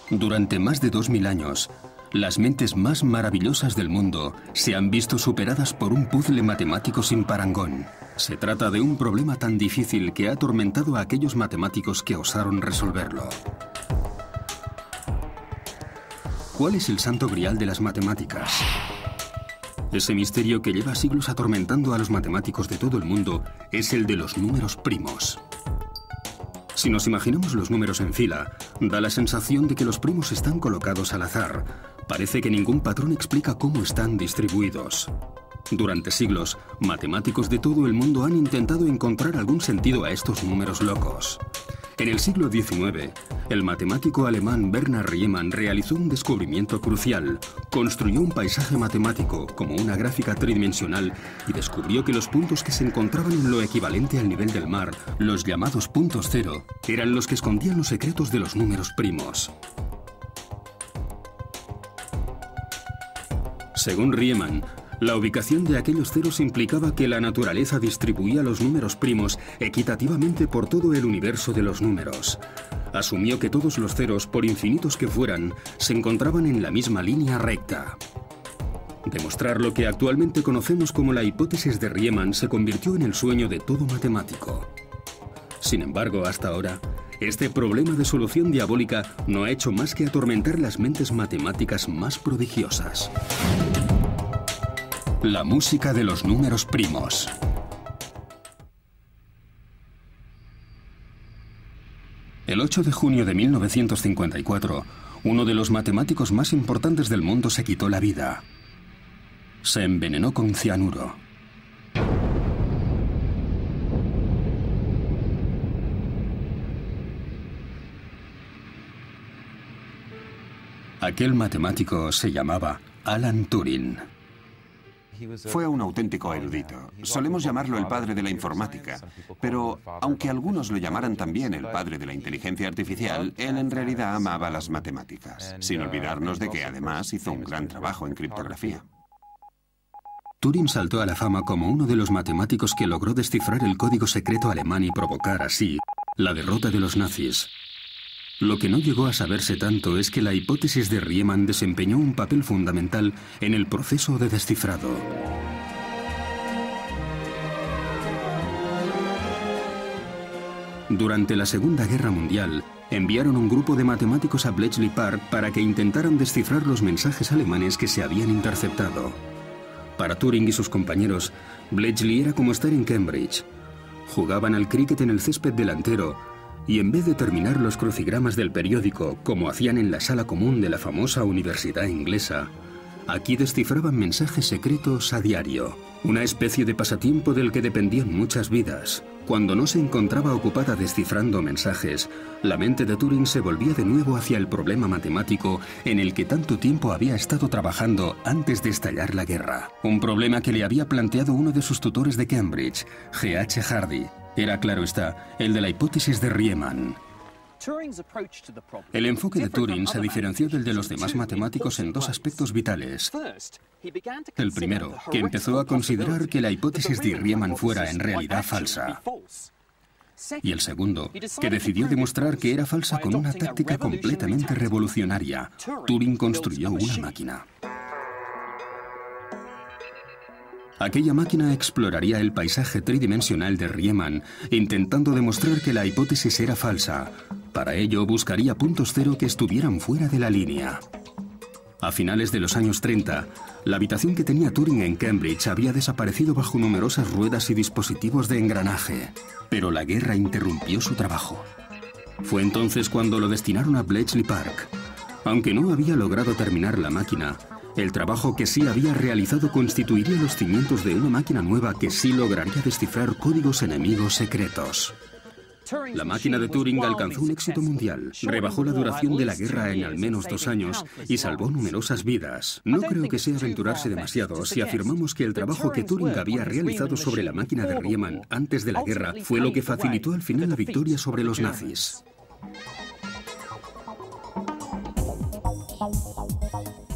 Durante más de 2000 años, las mentes más maravillosas del mundo se han visto superadas por un puzzle matemático sin parangón. Se trata de un problema tan difícil que ha atormentado a aquellos matemáticos que osaron resolverlo. ¿Cuál es el santo grial de las matemáticas? Ese misterio que lleva siglos atormentando a los matemáticos de todo el mundo es el de los números primos. Si nos imaginamos los números en fila, da la sensación de que los primos están colocados al azar. Parece que ningún patrón explica cómo están distribuidos. Durante siglos, matemáticos de todo el mundo han intentado encontrar algún sentido a estos números locos. En el siglo XIX, el matemático alemán Bernhard Riemann realizó un descubrimiento crucial. Construyó un paisaje matemático, como una gráfica tridimensional, y descubrió que los puntos que se encontraban en lo equivalente al nivel del mar, los llamados puntos cero, eran los que escondían los secretos de los números primos. Según Riemann, la ubicación de aquellos ceros implicaba que la naturaleza distribuía los números primos equitativamente por todo el universo de los números. Asumió que todos los ceros, por infinitos que fueran, se encontraban en la misma línea recta. Demostrar lo que actualmente conocemos como la hipótesis de Riemann se convirtió en el sueño de todo matemático. Sin embargo, hasta ahora, este problema de solución diabólica no ha hecho más que atormentar las mentes matemáticas más prodigiosas. La música de los números primos. El 8 de junio de 1954, uno de los matemáticos más importantes del mundo se quitó la vida. Se envenenó con cianuro. Aquel matemático se llamaba Alan Turing. Fue un auténtico erudito. Solemos llamarlo el padre de la informática. Pero, aunque algunos lo llamaran también el padre de la inteligencia artificial, él en realidad amaba las matemáticas. Sin olvidarnos de que además hizo un gran trabajo en criptografía. Turing saltó a la fama como uno de los matemáticos que logró descifrar el código secreto alemán y provocar así la derrota de los nazis. Lo que no llegó a saberse tanto es que la hipótesis de Riemann desempeñó un papel fundamental en el proceso de descifrado. Durante la Segunda Guerra Mundial, enviaron un grupo de matemáticos a Bletchley Park para que intentaran descifrar los mensajes alemanes que se habían interceptado. Para Turing y sus compañeros, Bletchley era como estar en Cambridge. Jugaban al cricket en el césped delantero, y en vez de terminar los crucigramas del periódico, como hacían en la sala común de la famosa universidad inglesa, aquí descifraban mensajes secretos a diario, una especie de pasatiempo del que dependían muchas vidas. Cuando no se encontraba ocupada descifrando mensajes, la mente de Turing se volvía de nuevo hacia el problema matemático en el que tanto tiempo había estado trabajando antes de estallar la guerra. Un problema que le había planteado uno de sus tutores de Cambridge, G.H. Hardy. Era, claro está, el de la hipótesis de Riemann. El enfoque de Turing se diferenció del de los demás matemáticos en dos aspectos vitales. El primero, que empezó a considerar que la hipótesis de Riemann fuera en realidad falsa. Y el segundo, que decidió demostrar que era falsa con una táctica completamente revolucionaria. Turing construyó una máquina. Aquella máquina exploraría el paisaje tridimensional de Riemann, intentando demostrar que la hipótesis era falsa. Para ello, buscaría puntos cero que estuvieran fuera de la línea. A finales de los años 30, la habitación que tenía Turing en Cambridge había desaparecido bajo numerosas ruedas y dispositivos de engranaje. Pero la guerra interrumpió su trabajo. Fue entonces cuando lo destinaron a Bletchley Park. Aunque no había logrado terminar la máquina, el trabajo que sí había realizado constituiría los cimientos de una máquina nueva que sí lograría descifrar códigos enemigos secretos. La máquina de Turing alcanzó un éxito mundial, rebajó la duración de la guerra en al menos 2 años y salvó numerosas vidas. No creo que sea aventurarse demasiado si afirmamos que el trabajo que Turing había realizado sobre la máquina de Riemann antes de la guerra fue lo que facilitó al final la victoria sobre los nazis.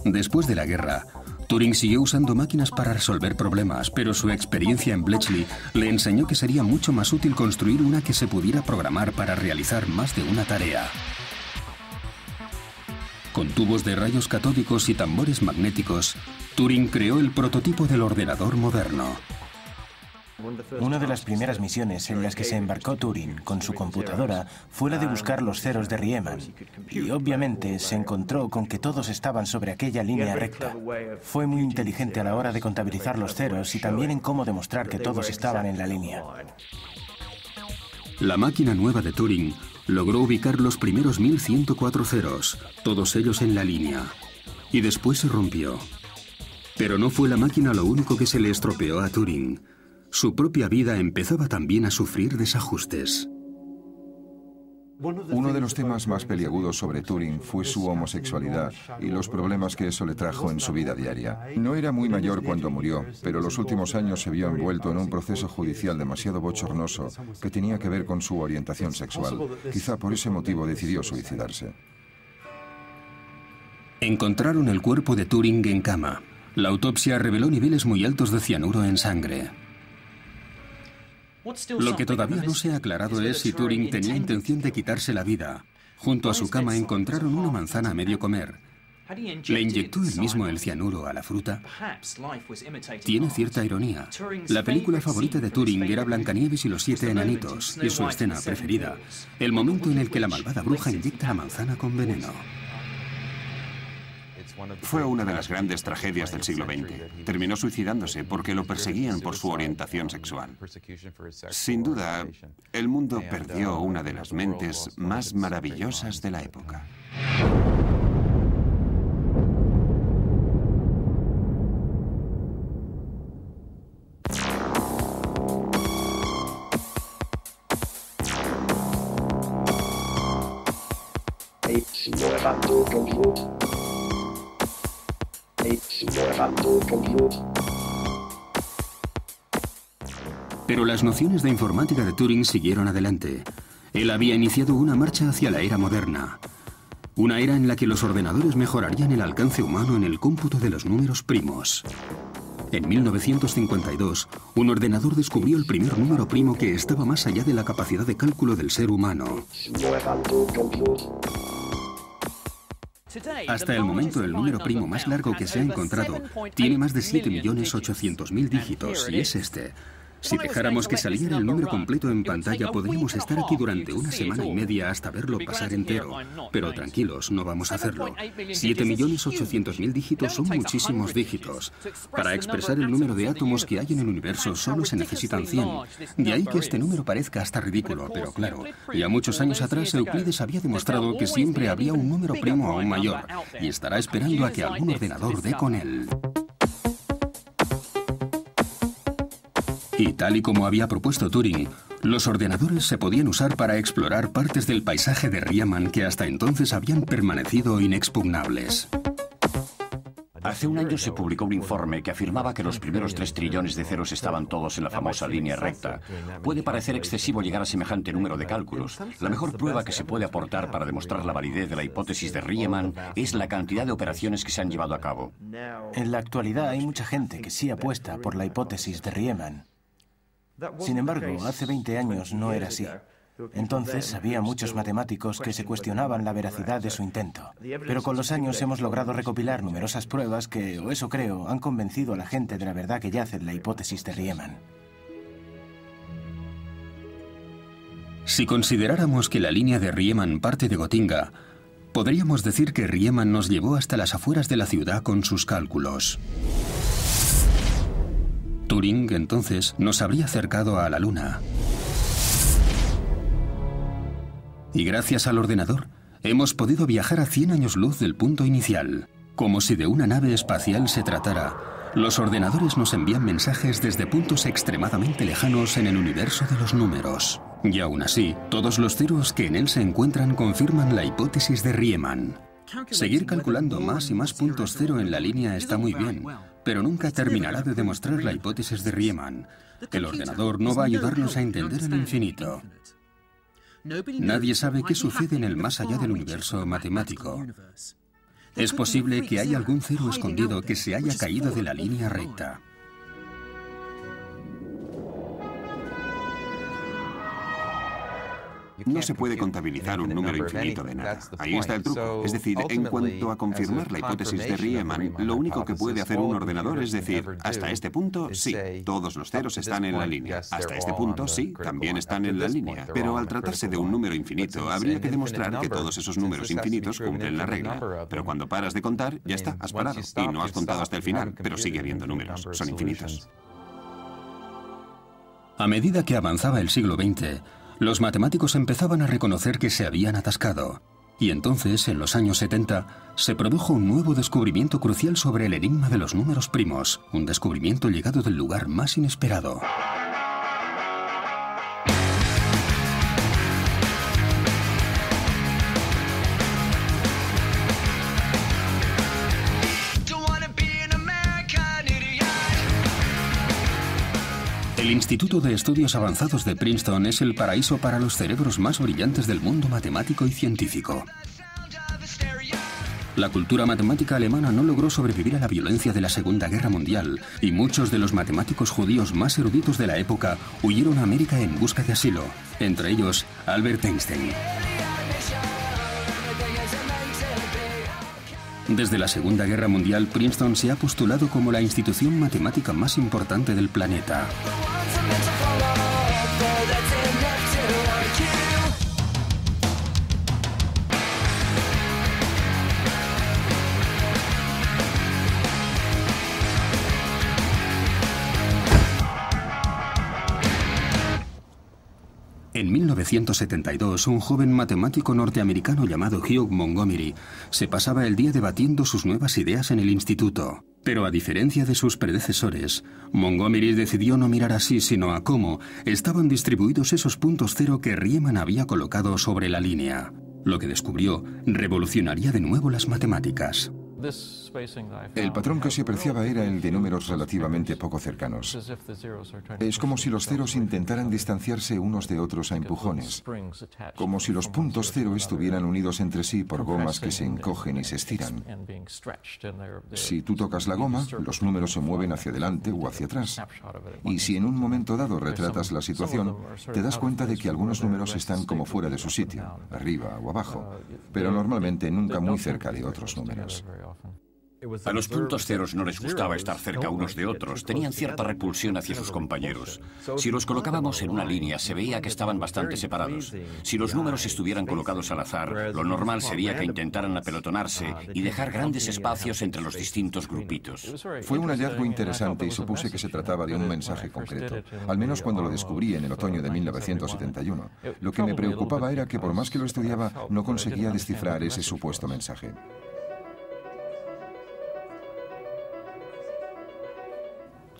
Después de la guerra, Turing siguió usando máquinas para resolver problemas, pero su experiencia en Bletchley le enseñó que sería mucho más útil construir una que se pudiera programar para realizar más de una tarea. Con tubos de rayos catódicos y tambores magnéticos, Turing creó el prototipo del ordenador moderno. Una de las primeras misiones en las que se embarcó Turing con su computadora fue la de buscar los ceros de Riemann. Y obviamente se encontró con que todos estaban sobre aquella línea recta. Fue muy inteligente a la hora de contabilizar los ceros y también en cómo demostrar que todos estaban en la línea. La máquina nueva de Turing logró ubicar los primeros 1104 ceros, todos ellos en la línea. Y después se rompió. Pero no fue la máquina lo único que se le estropeó a Turing. Su propia vida empezaba también a sufrir desajustes. Uno de los temas más peliagudos sobre Turing fue su homosexualidad y los problemas que eso le trajo en su vida diaria. No era muy mayor cuando murió, pero los últimos años se vio envuelto en un proceso judicial demasiado bochornoso que tenía que ver con su orientación sexual. Quizá por ese motivo decidió suicidarse. Encontraron el cuerpo de Turing en cama. La autopsia reveló niveles muy altos de cianuro en sangre. Lo que todavía no se ha aclarado es si Turing tenía intención de quitarse la vida. Junto a su cama encontraron una manzana a medio comer. ¿Le inyectó él mismo el cianuro a la fruta? Tiene cierta ironía. La película favorita de Turing era Blancanieves y los 7 enanitos, y su escena preferida, el momento en el que la malvada bruja inyecta la manzana con veneno. Fue una de las grandes tragedias del siglo XX. Terminó suicidándose porque lo perseguían por su orientación sexual. Sin duda, el mundo perdió una de las mentes más maravillosas de la época. Pero las nociones de informática de Turing siguieron adelante. Él había iniciado una marcha hacia la era moderna. Una era en la que los ordenadores mejorarían el alcance humano en el cómputo de los números primos. En 1952, un ordenador descubrió el primer número primo que estaba más allá de la capacidad de cálculo del ser humano. Hasta el momento, el número primo más largo que se ha encontrado tiene más de 7.800.000 dígitos, y es este. Si dejáramos que saliera el número completo en pantalla, podríamos estar aquí durante una semana y media hasta verlo pasar entero. Pero tranquilos, no vamos a hacerlo. 7.800.000 dígitos son muchísimos dígitos. Para expresar el número de átomos que hay en el universo solo se necesitan 100. De ahí que este número parezca hasta ridículo, pero claro, ya muchos años atrás Euclides había demostrado que siempre habría un número primo aún mayor, y estará esperando a que algún ordenador dé con él. Y tal y como había propuesto Turing, los ordenadores se podían usar para explorar partes del paisaje de Riemann que hasta entonces habían permanecido inexpugnables. Hace un año se publicó un informe que afirmaba que los primeros 3 trillones de ceros estaban todos en la famosa línea recta. Puede parecer excesivo llegar a semejante número de cálculos. La mejor prueba que se puede aportar para demostrar la validez de la hipótesis de Riemann es la cantidad de operaciones que se han llevado a cabo. En la actualidad hay mucha gente que sí apuesta por la hipótesis de Riemann. Sin embargo, hace 20 años no era así. Entonces había muchos matemáticos que se cuestionaban la veracidad de su intento. Pero con los años hemos logrado recopilar numerosas pruebas que, o eso creo, han convencido a la gente de la verdad que yace en la hipótesis de Riemann. Si consideráramos que la línea de Riemann parte de Gotinga, podríamos decir que Riemann nos llevó hasta las afueras de la ciudad con sus cálculos. Turing, entonces, nos habría acercado a la Luna. Y gracias al ordenador, hemos podido viajar a 100 años luz del punto inicial. Como si de una nave espacial se tratara, los ordenadores nos envían mensajes desde puntos extremadamente lejanos en el universo de los números. Y aún así, todos los ceros que en él se encuentran confirman la hipótesis de Riemann. Seguir calculando más y más puntos cero en la línea está muy bien, pero nunca terminará de demostrar la hipótesis de Riemann. El ordenador no va a ayudarnos a entender el infinito. Nadie sabe qué sucede en el más allá del universo matemático. Es posible que haya algún cero escondido que se haya caído de la línea recta. No se puede contabilizar un número infinito de nada. Ahí está el truco. Es decir, en cuanto a confirmar la hipótesis de Riemann, lo único que puede hacer un ordenador es decir, hasta este punto, sí, todos los ceros están en la línea. Hasta este punto, sí, también están en la línea. Pero al tratarse de un número infinito, habría que demostrar que todos esos números infinitos cumplen la regla. Pero cuando paras de contar, ya está, has parado. Y no has contado hasta el final, pero sigue habiendo números. Son infinitos. A medida que avanzaba el siglo XX, los matemáticos empezaban a reconocer que se habían atascado. Y entonces, en los años 70, se produjo un nuevo descubrimiento crucial sobre el enigma de los números primos, un descubrimiento llegado del lugar más inesperado. El Instituto de Estudios Avanzados de Princeton es el paraíso para los cerebros más brillantes del mundo matemático y científico. La cultura matemática alemana no logró sobrevivir a la violencia de la Segunda Guerra Mundial y muchos de los matemáticos judíos más eruditos de la época huyeron a América en busca de asilo, entre ellos Albert Einstein. Desde la Segunda Guerra Mundial, Princeton se ha postulado como la institución matemática más importante del planeta. En 1972, un joven matemático norteamericano llamado Hugh Montgomery se pasaba el día debatiendo sus nuevas ideas en el instituto. Pero a diferencia de sus predecesores, Montgomery decidió no mirar así, sino a cómo estaban distribuidos esos puntos cero que Riemann había colocado sobre la línea. Lo que descubrió revolucionaría de nuevo las matemáticas. El patrón que se apreciaba era el de números relativamente poco cercanos. Es como si los ceros intentaran distanciarse unos de otros a empujones, como si los puntos cero estuvieran unidos entre sí por gomas que se encogen y se estiran. Si tú tocas la goma, los números se mueven hacia adelante o hacia atrás. Y si en un momento dado retratas la situación, te das cuenta de que algunos números están como fuera de su sitio, arriba o abajo, pero normalmente nunca muy cerca de otros números. A los puntos ceros no les gustaba estar cerca unos de otros, tenían cierta repulsión hacia sus compañeros. Si los colocábamos en una línea, se veía que estaban bastante separados. Si los números estuvieran colocados al azar, lo normal sería que intentaran apelotonarse y dejar grandes espacios entre los distintos grupitos. Fue un hallazgo interesante y supuse que se trataba de un mensaje concreto, al menos cuando lo descubrí en el otoño de 1971. Lo que me preocupaba era que por más que lo estudiaba, no conseguía descifrar ese supuesto mensaje.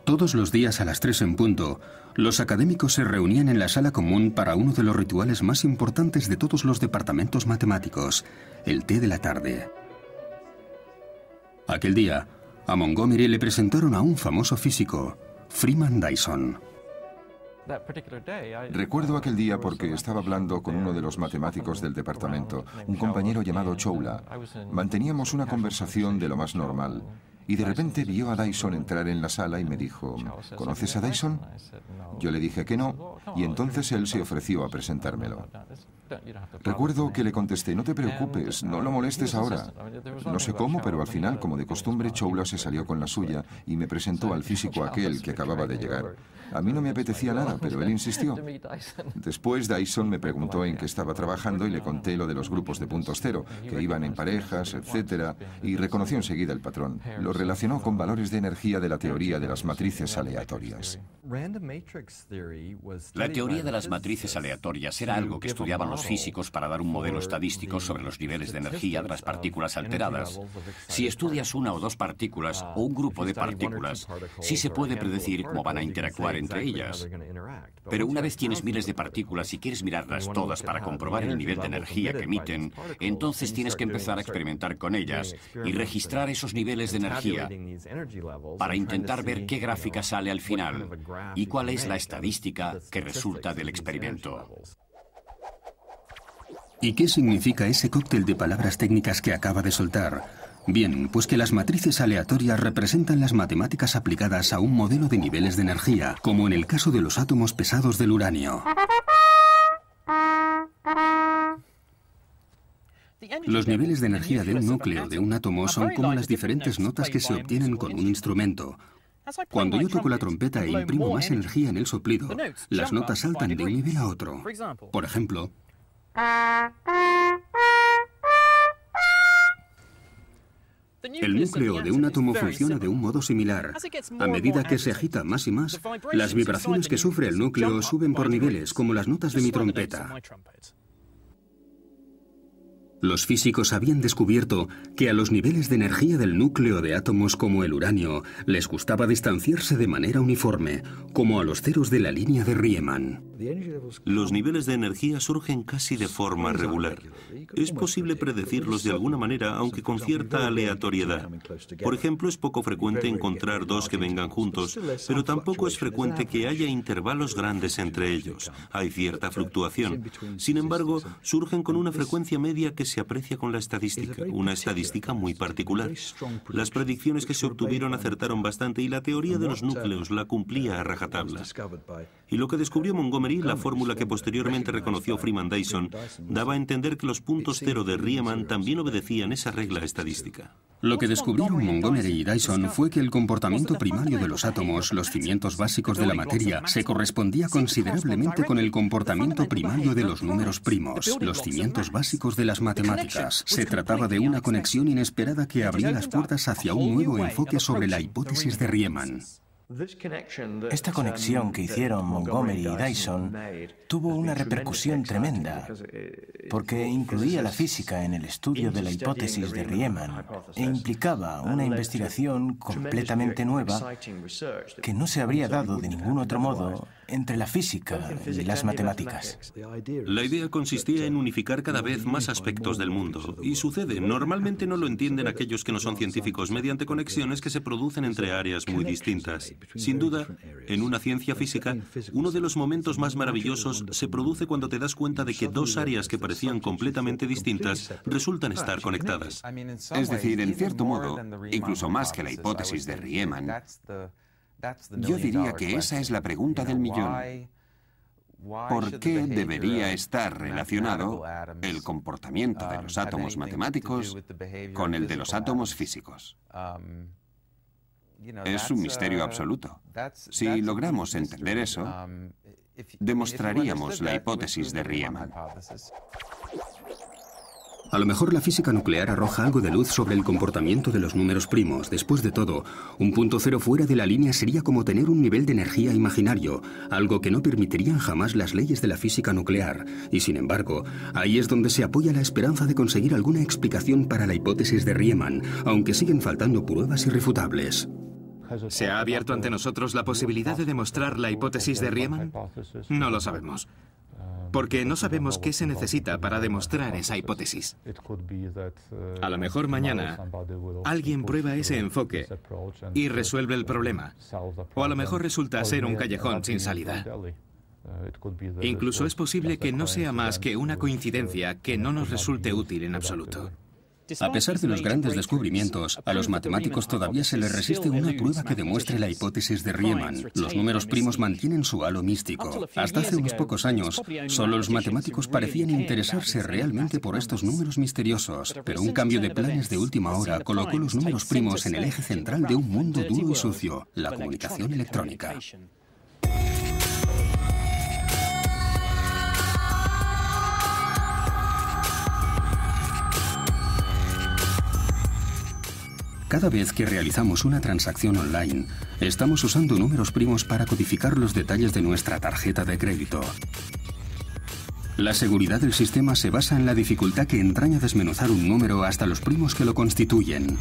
Todos los días a las 3 en punto, los académicos se reunían en la sala común para uno de los rituales más importantes de todos los departamentos matemáticos, el té de la tarde. Aquel día, a Montgomery le presentaron a un famoso físico, Freeman Dyson. Recuerdo aquel día porque estaba hablando con uno de los matemáticos del departamento, un compañero llamado Choula. Manteníamos una conversación de lo más normal. Y de repente vio a Dyson entrar en la sala y me dijo, ¿conoces a Dyson? Yo le dije que no, y entonces él se ofreció a presentármelo. Recuerdo que le contesté, no te preocupes, no lo molestes ahora. No sé cómo, pero al final, como de costumbre, Choula se salió con la suya y me presentó al físico aquel que acababa de llegar. A mí no me apetecía nada, pero él insistió. Después Dyson me preguntó en qué estaba trabajando y le conté lo de los grupos de puntos cero, que iban en parejas, etc., y reconoció enseguida el patrón. Lo relacionó con valores de energía de la teoría de las matrices aleatorias. La teoría de las matrices aleatorias era algo que estudiaban los físicos para dar un modelo estadístico sobre los niveles de energía de las partículas alteradas. Si estudias una o dos partículas o un grupo de partículas, sí se puede predecir cómo van a interactuar entre ellas. Pero una vez tienes miles de partículas y quieres mirarlas todas para comprobar el nivel de energía que emiten, entonces tienes que empezar a experimentar con ellas y registrar esos niveles de energía para intentar ver qué gráfica sale al final y cuál es la estadística que resulta del experimento. ¿Y qué significa ese cóctel de palabras técnicas que acaba de soltar? Bien, pues que las matrices aleatorias representan las matemáticas aplicadas a un modelo de niveles de energía, como en el caso de los átomos pesados del uranio. Los niveles de energía de un núcleo de un átomo son como las diferentes notas que se obtienen con un instrumento. Cuando yo toco la trompeta e imprimo más energía en el soplido, las notas saltan de un nivel a otro. Por ejemplo, el núcleo de un átomo funciona de un modo similar. A medida que se agita más y más, las vibraciones que sufre el núcleo suben por niveles, como las notas de mi trompeta. Los físicos habían descubierto que a los niveles de energía del núcleo de átomos como el uranio les gustaba distanciarse de manera uniforme, como a los ceros de la línea de Riemann. Los niveles de energía surgen casi de forma regular. Es posible predecirlos de alguna manera, aunque con cierta aleatoriedad. Por ejemplo, es poco frecuente encontrar dos que vengan juntos, pero tampoco es frecuente que haya intervalos grandes entre ellos. Hay cierta fluctuación. Sin embargo, surgen con una frecuencia media que se aprecia con la estadística, una estadística muy particular. Las predicciones que se obtuvieron acertaron bastante y la teoría de los núcleos la cumplía a rajatabla. Y lo que descubrió Montgomery, la fórmula que posteriormente reconoció Freeman Dyson, daba a entender que los puntos cero de Riemann también obedecían esa regla estadística. Lo que descubrieron Montgomery y Dyson fue que el comportamiento primario de los átomos, los cimientos básicos de la materia, se correspondía considerablemente con el comportamiento primario de los números primos, los cimientos básicos de las matemáticas. Se trataba de una conexión inesperada que abría las puertas hacia un nuevo enfoque sobre la hipótesis de Riemann. Esta conexión que hicieron Montgomery y Dyson tuvo una repercusión tremenda, porque incluía la física en el estudio de la hipótesis de Riemann e implicaba una investigación completamente nueva que no se habría dado de ningún otro modo entre la física y las matemáticas. La idea consistía en unificar cada vez más aspectos del mundo. Y sucede, normalmente no lo entienden aquellos que no son científicos mediante conexiones que se producen entre áreas muy distintas. Sin duda, en una ciencia física, uno de los momentos más maravillosos se produce cuando te das cuenta de que dos áreas que parecían completamente distintas resultan estar conectadas. Es decir, en cierto modo, incluso más que la hipótesis de Riemann, yo diría que esa es la pregunta del millón. ¿Por qué debería estar relacionado el comportamiento de los átomos matemáticos con el de los átomos físicos? Es un misterio absoluto. Si logramos entender eso, demostraríamos la hipótesis de Riemann. A lo mejor la física nuclear arroja algo de luz sobre el comportamiento de los números primos. Después de todo, un punto cero fuera de la línea sería como tener un nivel de energía imaginario, algo que no permitirían jamás las leyes de la física nuclear. Y sin embargo, ahí es donde se apoya la esperanza de conseguir alguna explicación para la hipótesis de Riemann, aunque siguen faltando pruebas irrefutables. ¿Se ha abierto ante nosotros la posibilidad de demostrar la hipótesis de Riemann? No lo sabemos, porque no sabemos qué se necesita para demostrar esa hipótesis. A lo mejor mañana alguien prueba ese enfoque y resuelve el problema, o a lo mejor resulta ser un callejón sin salida. Incluso es posible que no sea más que una coincidencia que no nos resulte útil en absoluto. A pesar de los grandes descubrimientos, a los matemáticos todavía se les resiste una prueba que demuestre la hipótesis de Riemann. Los números primos mantienen su halo místico. Hasta hace unos pocos años, solo los matemáticos parecían interesarse realmente por estos números misteriosos, pero un cambio de planes de última hora colocó los números primos en el eje central de un mundo duro y sucio, la comunicación electrónica. Cada vez que realizamos una transacción online, estamos usando números primos para codificar los detalles de nuestra tarjeta de crédito. La seguridad del sistema se basa en la dificultad que entraña desmenuzar un número hasta los primos que lo constituyen.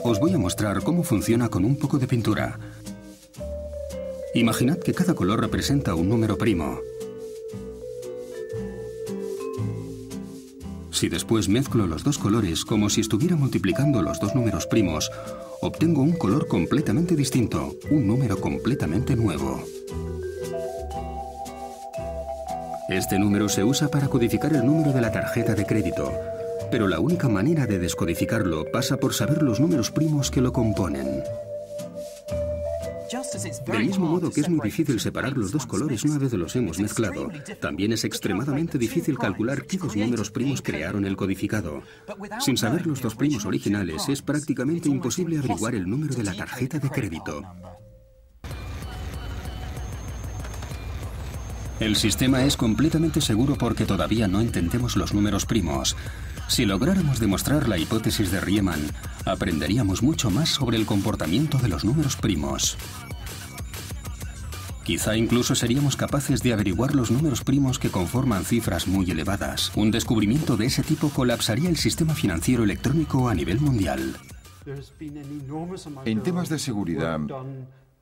Os voy a mostrar cómo funciona con un poco de pintura. Imaginad que cada color representa un número primo. Si después mezclo los dos colores como si estuviera multiplicando los dos números primos, obtengo un color completamente distinto, un número completamente nuevo. Este número se usa para codificar el número de la tarjeta de crédito, pero la única manera de descodificarlo pasa por saber los números primos que lo componen. Del mismo modo que es muy difícil separar los dos colores una vez los hemos mezclado, también es extremadamente difícil calcular qué dos números primos crearon el codificado. Sin saber los dos primos originales, es prácticamente imposible averiguar el número de la tarjeta de crédito. El sistema es completamente seguro porque todavía no entendemos los números primos. Si lográramos demostrar la hipótesis de Riemann, aprenderíamos mucho más sobre el comportamiento de los números primos. Quizá incluso seríamos capaces de averiguar los números primos que conforman cifras muy elevadas. Un descubrimiento de ese tipo colapsaría el sistema financiero electrónico a nivel mundial. En temas de seguridad,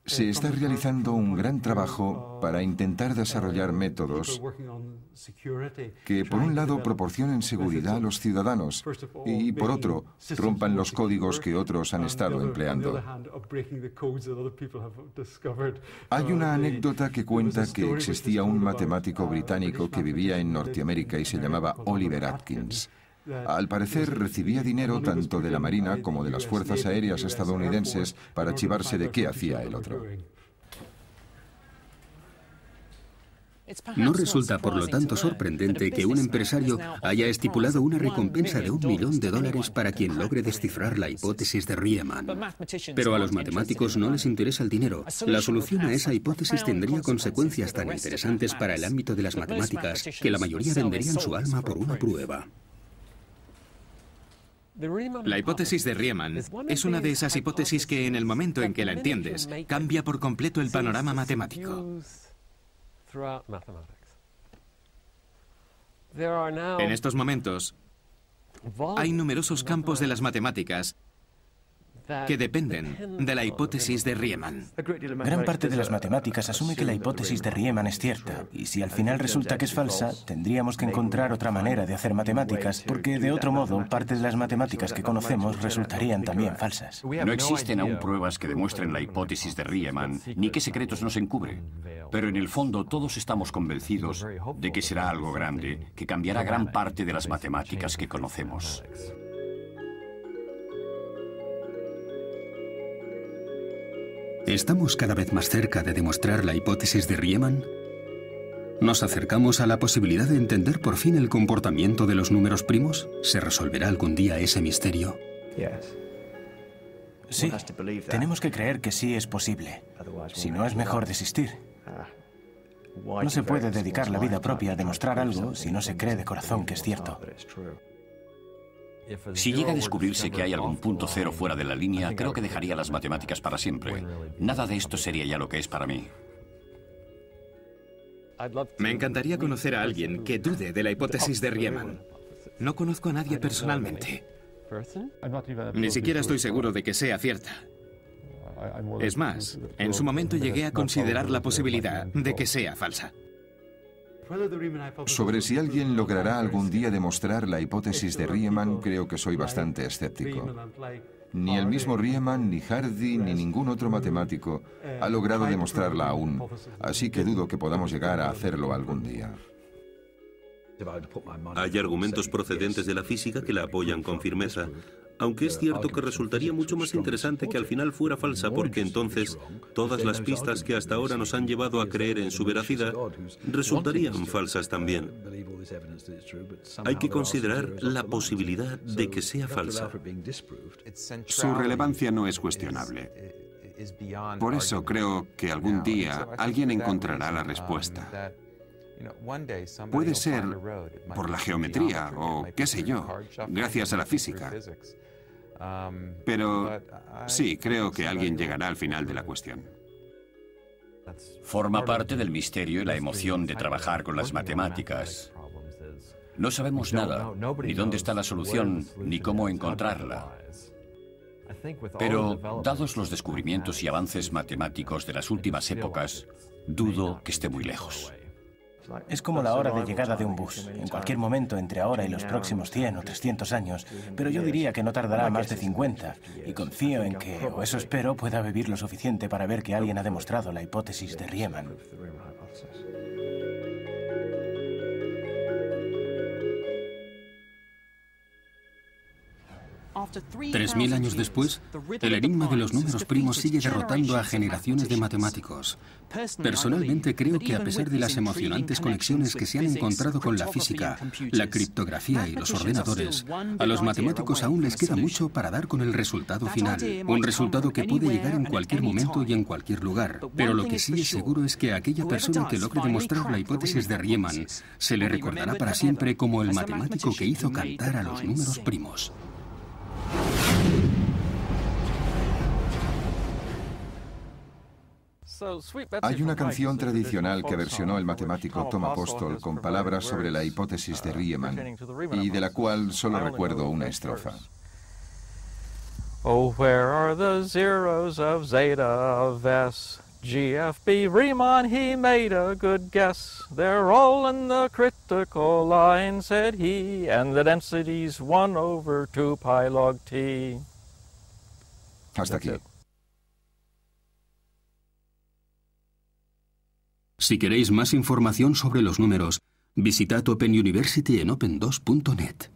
se está realizando un gran trabajo para intentar desarrollar métodos que, por un lado, proporcionen seguridad a los ciudadanos y, por otro, rompan los códigos que otros han estado empleando. Hay una anécdota que cuenta que existía un matemático británico que vivía en Norteamérica y se llamaba Oliver Atkins. Al parecer recibía dinero tanto de la Marina como de las Fuerzas Aéreas estadounidenses para chivarse de qué hacía el otro. No resulta, por lo tanto, sorprendente que un empresario haya estipulado una recompensa de $1 millón para quien logre descifrar la hipótesis de Riemann. Pero a los matemáticos no les interesa el dinero. La solución a esa hipótesis tendría consecuencias tan interesantes para el ámbito de las matemáticas que la mayoría venderían su alma por una prueba. La hipótesis de Riemann es una de esas hipótesis que, en el momento en que la entiendes, cambia por completo el panorama matemático. En estos momentos, hay numerosos campos de las matemáticas que dependen de la hipótesis de Riemann. Gran parte de las matemáticas asume que la hipótesis de Riemann es cierta, y si al final resulta que es falsa, tendríamos que encontrar otra manera de hacer matemáticas, porque de otro modo, parte de las matemáticas que conocemos resultarían también falsas. No existen aún pruebas que demuestren la hipótesis de Riemann, ni qué secretos nos encubre. Pero en el fondo todos estamos convencidos de que será algo grande, que cambiará gran parte de las matemáticas que conocemos. ¿Estamos cada vez más cerca de demostrar la hipótesis de Riemann? ¿Nos acercamos a la posibilidad de entender por fin el comportamiento de los números primos? ¿Se resolverá algún día ese misterio? Sí, tenemos que creer que sí es posible. Si no, es mejor desistir. No se puede dedicar la vida propia a demostrar algo si no se cree de corazón que es cierto. Si llega a descubrirse que hay algún punto cero fuera de la línea, creo que dejaría las matemáticas para siempre. Nada de esto sería ya lo que es para mí. Me encantaría conocer a alguien que dude de la hipótesis de Riemann. No conozco a nadie personalmente. Ni siquiera estoy seguro de que sea cierta. Es más, en su momento llegué a considerar la posibilidad de que sea falsa. Sobre si alguien logrará algún día demostrar la hipótesis de Riemann, creo que soy bastante escéptico. Ni el mismo Riemann, ni Hardy, ni ningún otro matemático ha logrado demostrarla aún, así que dudo que podamos llegar a hacerlo algún día. Hay argumentos procedentes de la física que la apoyan con firmeza, aunque es cierto que resultaría mucho más interesante que al final fuera falsa, porque entonces todas las pistas que hasta ahora nos han llevado a creer en su veracidad resultarían falsas también. Hay que considerar la posibilidad de que sea falsa. Su relevancia no es cuestionable. Por eso creo que algún día alguien encontrará la respuesta. Puede ser por la geometría o qué sé yo, gracias a la física. Pero sí, creo que alguien llegará al final de la cuestión. Forma parte del misterio y la emoción de trabajar con las matemáticas. No sabemos nada, ni dónde está la solución, ni cómo encontrarla. Pero, dados los descubrimientos y avances matemáticos de las últimas épocas, dudo que esté muy lejos. Es como la hora de llegada de un bus, en cualquier momento entre ahora y los próximos 100 o 300 años, pero yo diría que no tardará más de 50, y confío en que, o eso espero, pueda vivir lo suficiente para ver que alguien ha demostrado la hipótesis de Riemann. 3000 años después, el enigma de los números primos sigue derrotando a generaciones de matemáticos. Personalmente creo que a pesar de las emocionantes conexiones que se han encontrado con la física, la criptografía y los ordenadores, a los matemáticos aún les queda mucho para dar con el resultado final. Un resultado que puede llegar en cualquier momento y en cualquier lugar. Pero lo que sí es seguro es que a aquella persona que logre demostrar la hipótesis de Riemann se le recordará para siempre como el matemático que hizo cantar a los números primos. Hay una canción tradicional que versionó el matemático Tom Apostol con palabras sobre la hipótesis de Riemann y de la cual solo recuerdo una estrofa. Oh, where are the zeros of zeta of S? GFB Riemann, he made a good guess. They're all in the critical line, said he, and the density's 1/2 pi log t. Hasta aquí. Si queréis más información sobre los números, visitad Open University en open2.net.